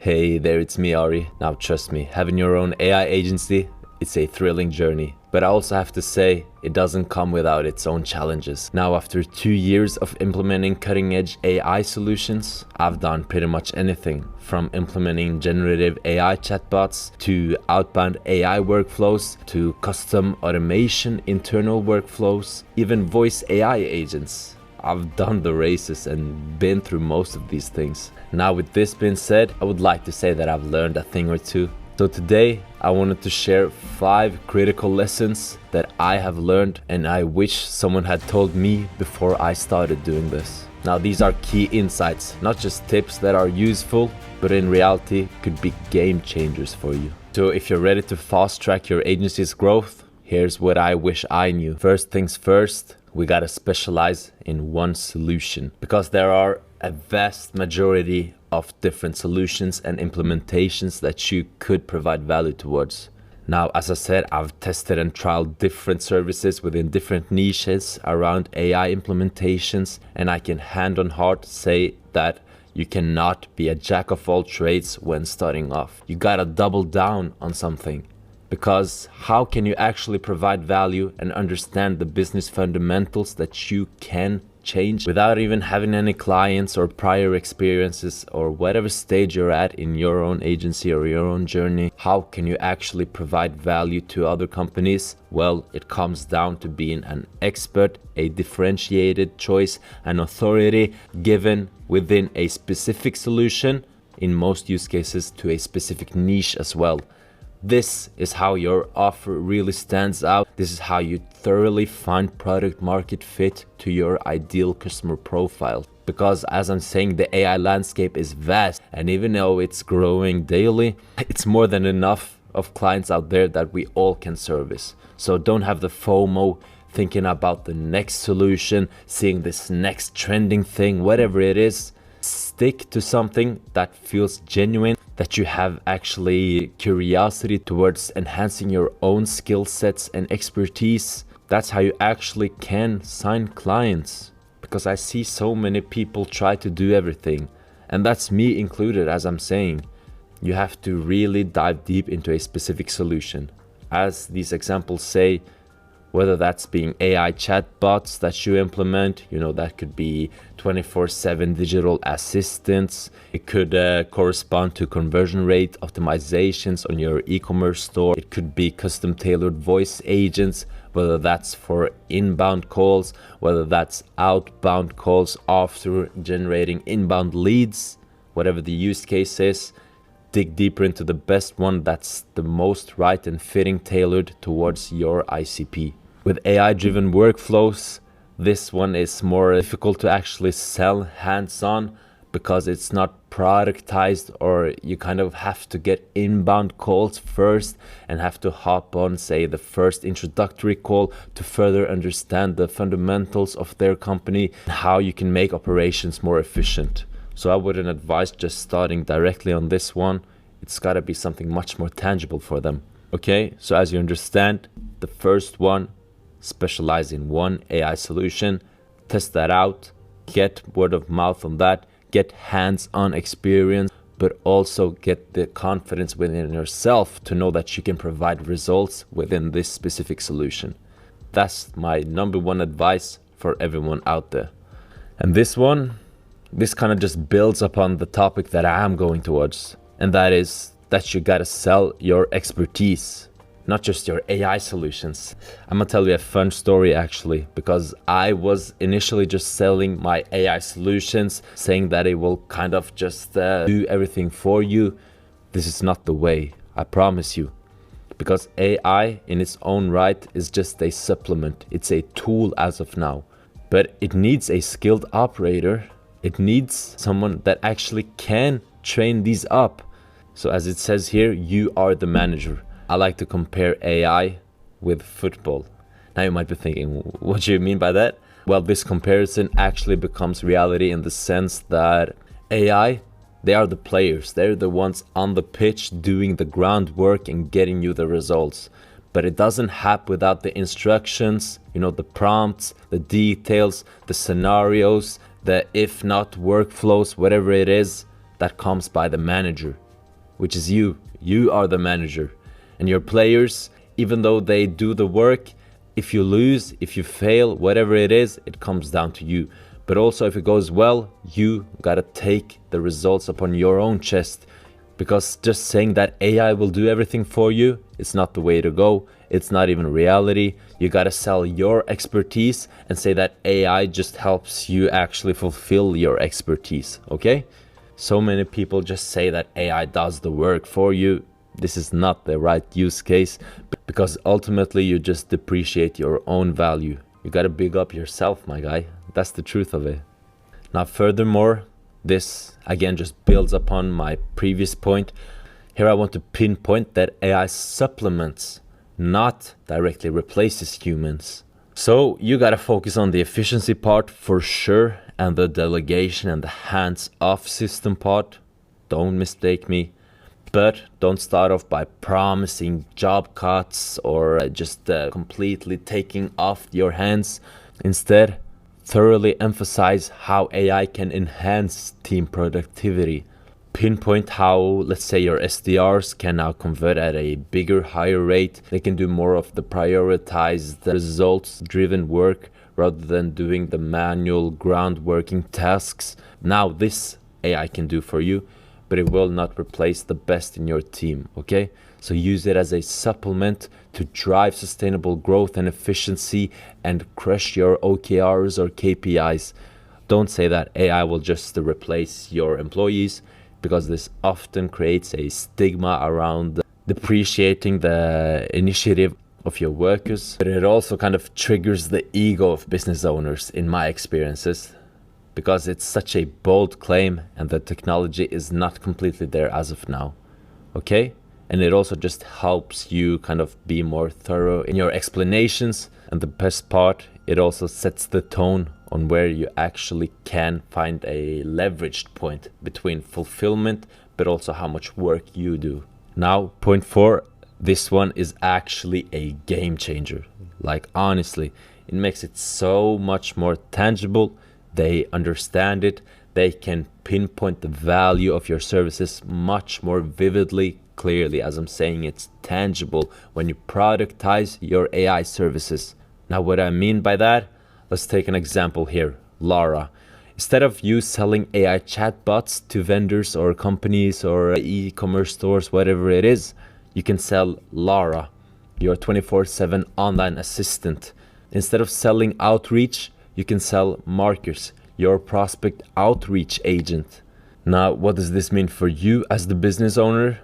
Hey there, it's me Ari. Now trust me, having your own AI agency, it's a thrilling journey. But I also have to say, it doesn't come without its own challenges. Now after 2 years of implementing cutting-edge AI solutions, I've done pretty much anything from implementing generative AI chatbots to outbound AI workflows to custom automation internal workflows, even voice AI agents. I've done the races and been through most of these things. Now with this being said, I would like to say that I've learned a thing or two. So today I wanted to share 5 critical lessons that I have learned and I wish someone had told me before I started doing this. Now these are key insights, not just tips that are useful, but in reality could be game changers for you. So if you're ready to fast track your agency's growth, here's what I wish I knew. First things first, we gotta specialize in one solution because there are a vast majority of different solutions and implementations that you could provide value towards. Now, as I said, I've tested and trialed different services within different niches around AI implementations, and I can hand on heart say that you cannot be a jack of all trades when starting off. You gotta double down on something. Because how can you actually provide value and understand the business fundamentals that you can change without even having any clients or prior experiences or whatever stage you're at in your own agency or your own journey? How can you actually provide value to other companies? Well, it comes down to being an expert, a differentiated choice, an authority given within a specific solution, in most use cases to a specific niche as well. This is how your offer really stands out. This is how you thoroughly find product market fit to your ideal customer profile. Because as I'm saying, the AI landscape is vast, and even though it's growing daily, it's more than enough of clients out there that we all can service. So don't have the FOMO thinking about the next solution, seeing this next trending thing, whatever it is. Stick to something that feels genuine, that you have actually curiosity towards enhancing your own skill sets and expertise. That's how you actually can sign clients. Because I see so many people try to do everything, and that's me included. As I'm saying, you have to really dive deep into a specific solution. As these examples say, whether that's being AI chatbots that you implement, that could be 24/7 digital assistants. It could correspond to conversion rate optimizations on your e-commerce store. It could be custom tailored voice agents, whether that's for inbound calls, whether that's outbound calls after generating inbound leads, whatever the use case is. Dig deeper into the best one that's the most right and fitting, tailored towards your ICP. With AI-driven workflows, this one is more difficult to actually sell hands-on because it's not productized, or you kind of have to get inbound calls first and have to hop on, say, the first introductory call to further understand the fundamentals of their company and how you can make operations more efficient. So I wouldn't advise just starting directly on this one. It's gotta be something much more tangible for them. Okay, so as you understand, the first one, specialize in one AI solution, test that out, get word of mouth on that, get hands-on experience, but also get the confidence within yourself to know that you can provide results within this specific solution. That's my number one advice for everyone out there. And this kind of just builds upon the topic that I am going towards, and that is that you gotta sell your expertise, not just your AI solutions. I'm gonna tell you a fun story actually, because I was initially just selling my AI solutions, saying that it will kind of just do everything for you. This is not the way, I promise you. Because AI in its own right is just a supplement. It's a tool as of now, but it needs a skilled operator. It needs someone that actually can train these up. So as it says here, you are the manager. I like to compare AI with football. Now you might be thinking, what do you mean by that? Well, this comparison actually becomes reality in the sense that AI, they are the players. They're the ones on the pitch doing the groundwork and getting you the results. But it doesn't happen without the instructions, the prompts, the details, the scenarios, the if not workflows, whatever it is, that comes by the manager. which is you. You are the manager. And your players, even though they do the work, if you lose, if you fail, whatever it is, it comes down to you. But also if it goes well, you gotta take the results upon your own chest. Because just saying that AI will do everything for you, it's not the way to go. It's not even reality. You gotta sell your expertise and say that AI just helps you actually fulfill your expertise, okay? So many people just say that AI does the work for you. This is not the right use case, because ultimately you just depreciate your own value. You gotta big up yourself, my guy. That's the truth of it. Now, furthermore, this again just builds upon my previous point. Here I want to pinpoint that AI supplements, not directly replaces humans. So you gotta focus on the efficiency part for sure, and the delegation and the hands-off system part. Don't mistake me. But don't start off by promising job cuts or just completely taking off your hands. Instead, thoroughly emphasize how AI can enhance team productivity. Pinpoint how, let's say, your SDRs can now convert at a bigger, higher rate. They can do more of the prioritized, results-driven work rather than doing the manual, ground-working tasks. Now this AI can do for you, but it will not replace the best in your team, okay? So use it as a supplement to drive sustainable growth and efficiency and crush your OKRs or KPIs. Don't say that AI will just replace your employees, because this often creates a stigma around depreciating the initiative of your workers. But it also kind of triggers the ego of business owners, in my experiences, because it's such a bold claim and the technology is not completely there as of now, okay? And it also just helps you kind of be more thorough in your explanations. And the best part, it also sets the tone on where you actually can find a leveraged point between fulfillment, but also how much work you do. Now, point 4, this one is actually a game changer. Like, honestly, it makes it so much more tangible. They understand it. They can pinpoint the value of your services much more vividly, clearly. As I'm saying, it's tangible when you productize your AI services. Now, what I mean by that, let's take an example here. Lara. Instead of you selling AI chatbots to vendors or companies or e-commerce stores, whatever it is, you can sell Lara, your 24/7 online assistant. Instead of selling outreach, you can sell Marcus, your prospect outreach agent. Now, what does this mean for you as the business owner?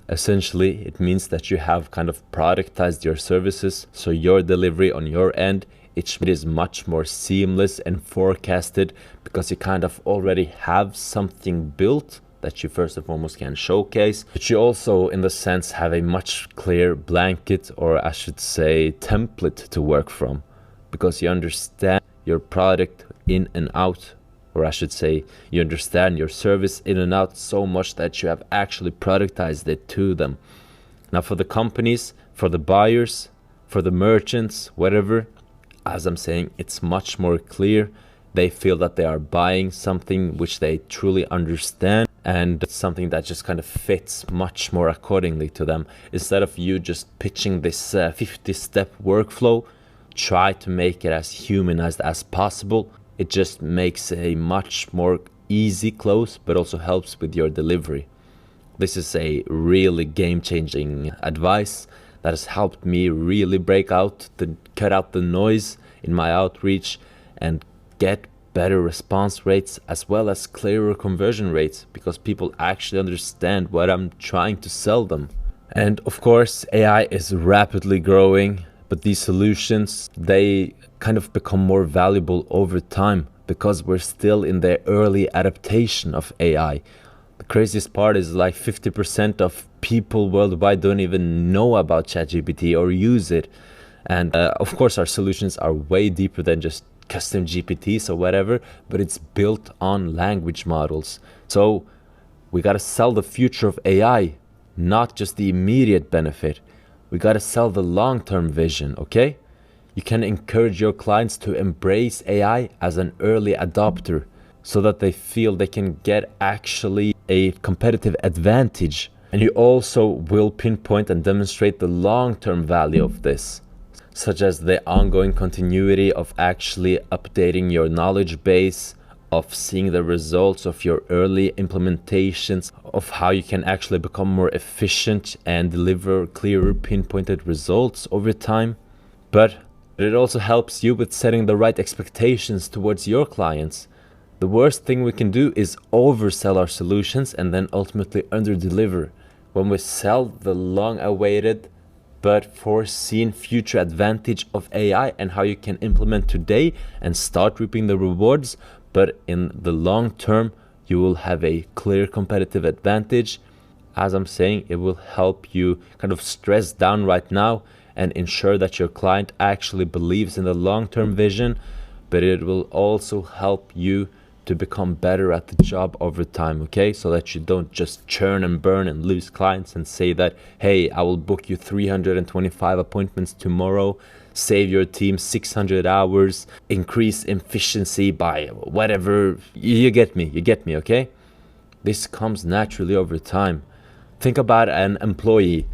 Essentially, it means that you have kind of productized your services, so your delivery on your end, it is much more seamless and forecasted, because you kind of already have something built that you first and foremost can showcase. But you also, in the sense, have a much clear blanket, or I should say template to work from, because you understand your product in and out, or I should say you understand your service in and out so much that you have actually productized it to them. Now, for the companies, for the buyers, for the merchants, whatever, as I'm saying, it's much more clear. They feel that they are buying something which they truly understand, and it's something that just kind of fits much more accordingly to them. Instead of you just pitching this 50-step workflow, try to make it as humanized as possible. It just makes a much more easy close, but also helps with your delivery. This is a really game-changing advice that has helped me really cut out the noise in my outreach and get better response rates as well as clearer conversion rates, because people actually understand what I'm trying to sell them. And of course, AI is rapidly growing, but these solutions, they kind of become more valuable over time, because we're still in the early adaptation of AI. The craziest part is like 50% of people worldwide don't even know about ChatGPT or use it. And of course, our solutions are way deeper than just custom GPTs or whatever, but it's built on language models. So we got to sell the future of AI, not just the immediate benefit. We got to sell the long-term vision, okay? You can encourage your clients to embrace AI as an early adopter, so that they feel they can get actually a competitive advantage. And you also will pinpoint and demonstrate the long-term value of this, such as the ongoing continuity of actually updating your knowledge base, of seeing the results of your early implementations, of how you can actually become more efficient and deliver clearer, pinpointed results over time. But it also helps you with setting the right expectations towards your clients. The worst thing we can do is oversell our solutions and then ultimately underdeliver. When we sell the long-awaited but foreseen future advantage of AI and how you can implement today and start reaping the rewards, but in the long term, you will have a clear competitive advantage. As I'm saying, it will help you kind of stress down right now and ensure that your client actually believes in the long-term vision, but it will also help you to become better at the job over time, okay? So that you don't just churn and burn and lose clients and say that, hey, I will book you 325 appointments tomorrow, save your team 600 hours, increase efficiency by whatever. You get me, okay? This comes naturally over time. Think about an employee.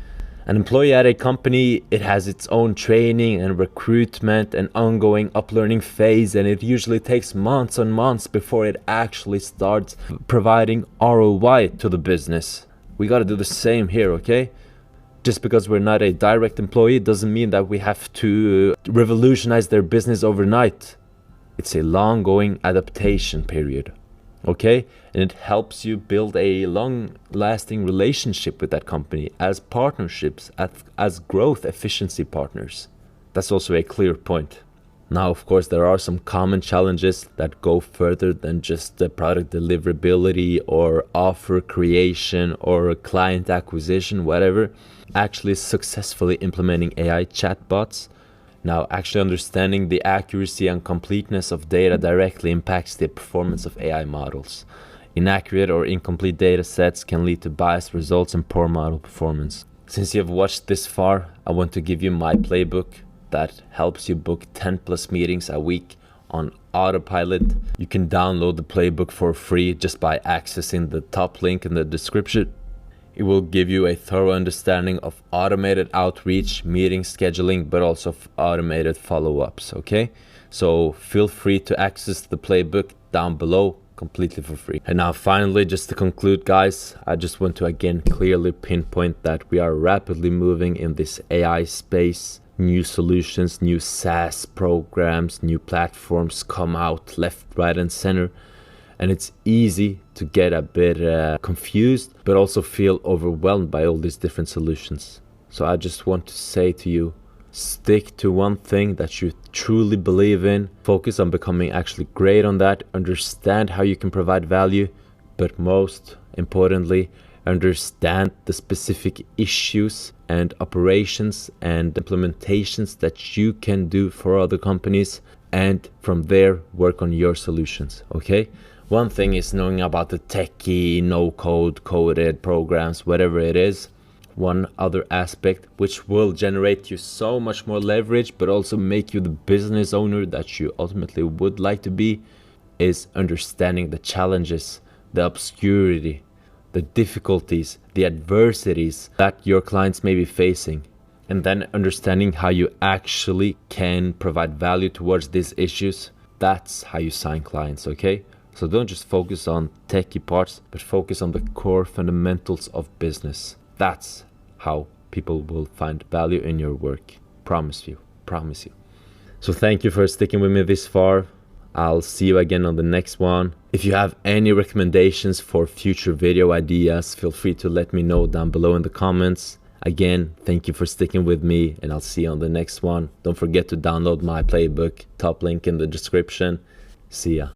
An employee at a company, it has its own training and recruitment and ongoing uplearning phase, and it usually takes months and months before it actually starts providing ROI to the business. We got to do the same here, okay? Just because we're not a direct employee doesn't mean that we have to revolutionize their business overnight. It's a long-going adaptation period, okay? And it helps you build a long-lasting relationship with that company as partnerships, as growth efficiency partners. That's also a clear point. Now, of course, there are some common challenges that go further than just the product deliverability or offer creation or client acquisition, whatever. Actually successfully implementing AI chatbots. Now, actually understanding the accuracy and completeness of data directly impacts the performance of AI models. Inaccurate or incomplete data sets can lead to biased results and poor model performance. Since you have watched this far, I want to give you my playbook that helps you book 10+ meetings a week on autopilot. You can download the playbook for free just by accessing the top link in the description. It will give you a thorough understanding of automated outreach, meeting scheduling, but also automated follow-ups, okay? So feel free to access the playbook down below completely for free. And now finally, just to conclude, guys, I just want to again clearly pinpoint that we are rapidly moving in this AI space. New solutions, new SaaS programs, new platforms come out left, right, and center. And it's easy to get a bit confused, but also feel overwhelmed by all these different solutions. So I just want to say to you, stick to one thing that you truly believe in. Focus on becoming actually great on that. Understand how you can provide value, but most importantly, understand the specific issues and operations and implementations that you can do for other companies, and from there work on your solutions, okay? One thing is knowing about the techie, no-code, coded programs, whatever it is. One other aspect which will generate you so much more leverage, but also make you the business owner that you ultimately would like to be, is understanding the challenges, the obscurity, the difficulties, the adversities that your clients may be facing. And then understanding how you actually can provide value towards these issues. That's how you sign clients, okay? So don't just focus on techie parts, but focus on the core fundamentals of business. That's how people will find value in your work. Promise you. So thank you for sticking with me this far. I'll see you again on the next one. If you have any recommendations for future video ideas, feel free to let me know down below in the comments. Again, thank you for sticking with me, and I'll see you on the next one. Don't forget to download my playbook, top link in the description. See ya.